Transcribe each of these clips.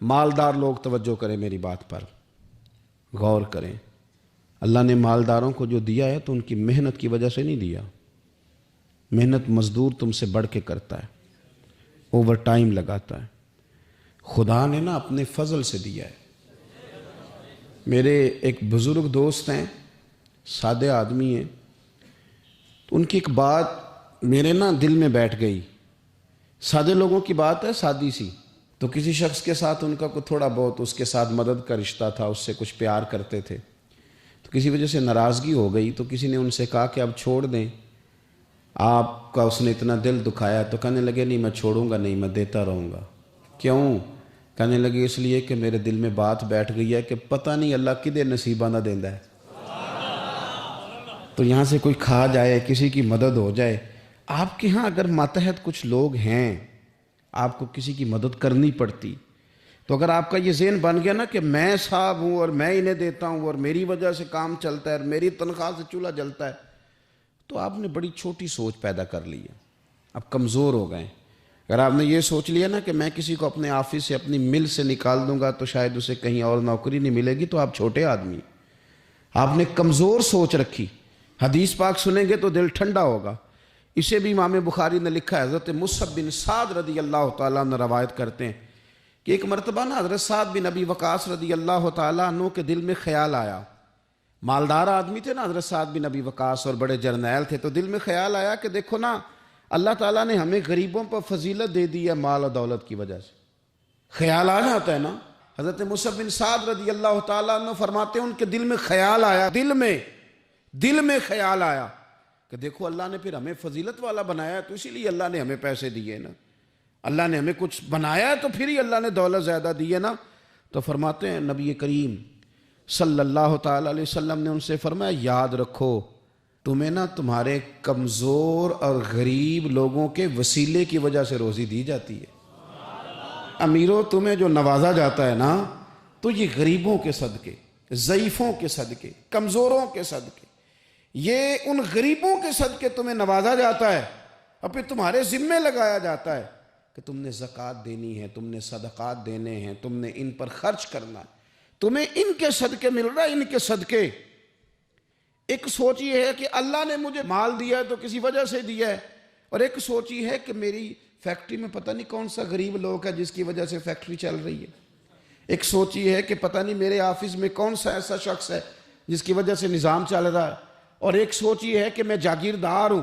مالدار لوگ توجہ کریں میری بات پر، غور کریں۔ اللہ نے مالداروں کو جو دیا ہے تو ان کی محنت کی وجہ سے نہیں دیا۔ محنت مزدور تم سے بڑھ کے کرتا ہے، اوور ٹائم لگاتا ہے۔ خدا نے نا اپنے فضل سے دیا ہے۔ میرے ایک بزرگ دوست ہیں، سادے آدمی ہیں، ان کی ایک بات میرے نا دل میں بیٹھ گئی۔ سادے لوگوں کی بات ہے، سادی سی، تو کسی شخص کے ساتھ ان کا کوئی تھوڑا بہت اس کے ساتھ مدد کا رشتہ تھا، اس سے کچھ پیار کرتے تھے، تو کسی وجہ سے ناراضگی ہو گئی، تو کسی نے ان سے کہا کہ اب چھوڑ دیں، آپ کا اس نے اتنا دل دکھایا۔ تو کہنے لگے نہیں میں چھوڑوں گا نہیں، میں دیتا رہوں گا۔ کیوں؟ کہنے لگے اس لیے کہ میرے دل میں بات بیٹھ گئی ہے کہ پتہ نہیں اللہ کدے نصیبہ نہ دیندا ہے، تو یہاں سے کوئی کھا جائے، کسی کی مدد ہو جائے۔ آپ کے ہاں اگر ماتحت کچھ لوگ ہیں، آپ کو کسی کی مدد کرنی پڑتی، تو اگر آپ کا یہ ذہن بن گیا نا کہ میں صاحب ہوں اور میں انہیں دیتا ہوں اور میری وجہ سے کام چلتا ہے اور میری تنخواہ سے چولہا جلتا ہے، تو آپ نے بڑی چھوٹی سوچ پیدا کر لی ہے، آپ کمزور ہو گئے۔ اگر آپ نے یہ سوچ لیا نا کہ میں کسی کو اپنے آفس سے اپنی مل سے نکال دوں گا تو شاید اسے کہیں اور نوکری نہیں ملے گی، تو آپ چھوٹے آدمی، آپ نے کمزور سوچ رکھی۔ حدیث پاک سنیں گے تو دل ٹھنڈا ہوگا۔ اسے بھی امام بخاری نے لکھا ہے، حضرت مصعب بن سعد رضی اللہ تعالیٰ عنہ روایت کرتے ہیں کہ ایک مرتبہ نا حضرت سعد بن ابی وقاص رضی اللہ تعالیٰ عنہ کے دل میں خیال آیا۔ مالدار آدمی تھے نا حضرت سعد بن ابی وقاص، اور بڑے جرنیل تھے، تو دل میں خیال آیا کہ دیکھو نا اللہ تعالیٰ نے ہمیں غریبوں پر فضیلت دے دی ہے مال و دولت کی وجہ سے۔ خیال آ جاتا ہے نا۔ حضرت مصعب بن سعد رضی اللہ تعالیٰ عنہ فرماتے ہیں ان کے دل میں خیال آیا، دل میں خیال آیا کہ دیکھو اللہ نے پھر ہمیں فضیلت والا بنایا ہے، تو اسی لیے اللہ نے ہمیں پیسے دیے نا، اللہ نے ہمیں کچھ بنایا ہے تو پھر ہی اللہ نے دولت زیادہ دی ہے نا۔ تو فرماتے ہیں نبی کریم صلی اللہ تعالیٰ علیہ وسلم نے ان سے فرمایا یاد رکھو تمہیں نا تمہارے کمزور اور غریب لوگوں کے وسیلے کی وجہ سے روزی دی جاتی ہے۔ امیروں تمہیں جو نوازا جاتا ہے نا تو یہ غریبوں کے صدقے، ضعیفوں کے صدقے، کمزوروں کے صدقے، یہ ان غریبوں کے صدقے تمہیں نوازا جاتا ہے، اور پھر تمہارے ذمے لگایا جاتا ہے کہ تم نے زکوٰۃ دینی ہے، تم نے صدقات دینے ہیں، تم نے ان پر خرچ کرنا ہے، تمہیں ان کے صدقے مل رہا ہے، ان کے صدقے۔ ایک سوچ یہ ہے کہ اللہ نے مجھے مال دیا ہے تو کسی وجہ سے دیا ہے، اور ایک سوچ یہ ہے کہ میری فیکٹری میں پتہ نہیں کون سا غریب لوگ ہے جس کی وجہ سے فیکٹری چل رہی ہے۔ ایک سوچ یہ ہے کہ پتہ نہیں میرے آفس میں کون سا ایسا شخص ہے جس کی وجہ سے نظام چل رہا ہے، اور ایک سوچ یہ ہے کہ میں جاگیردار ہوں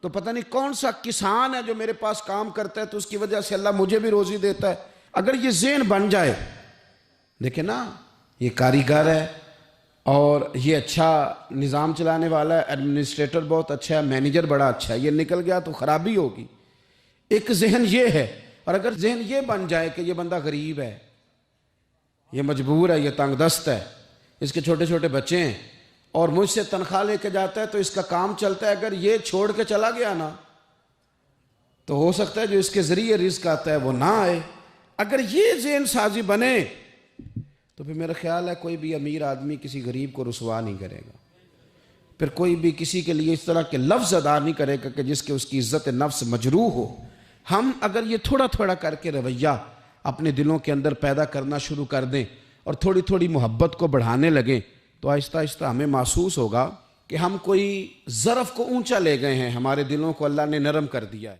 تو پتہ نہیں کون سا کسان ہے جو میرے پاس کام کرتا ہے تو اس کی وجہ سے اللہ مجھے بھی روزی دیتا ہے۔ اگر یہ ذہن بن جائے، دیکھیں نا یہ کاریگر ہے اور یہ اچھا نظام چلانے والا ہے، ایڈمنسٹریٹر بہت اچھا ہے، مینیجر بڑا اچھا ہے، یہ نکل گیا تو خرابی ہوگی۔ ایک ذہن یہ ہے، اور اگر ذہن یہ بن جائے کہ یہ بندہ غریب ہے، یہ مجبور ہے، یہ تنگ دست ہے، اس کے چھوٹے چھوٹے بچے ہیں اور مجھ سے تنخواہ لے کے جاتا ہے تو اس کا کام چلتا ہے، اگر یہ چھوڑ کے چلا گیا نا تو ہو سکتا ہے جو اس کے ذریعے رزق آتا ہے وہ نہ آئے۔ اگر یہ ذہن سازی بنے تو پھر میرا خیال ہے کوئی بھی امیر آدمی کسی غریب کو رسوا نہیں کرے گا، پھر کوئی بھی کسی کے لیے اس طرح کے لفظ ادا نہیں کرے گا کہ جس کے اس کی عزت نفس مجروح ہو۔ ہم اگر یہ تھوڑا تھوڑا کر کے رویہ اپنے دلوں کے اندر پیدا کرنا شروع کر دیں اور تھوڑی تھوڑی محبت کو بڑھانے لگیں تو آہستہ آہستہ ہمیں محسوس ہوگا کہ ہم کوئی ظرف کو اونچا لے گئے ہیں، ہمارے دلوں کو اللہ نے نرم کر دیا ہے۔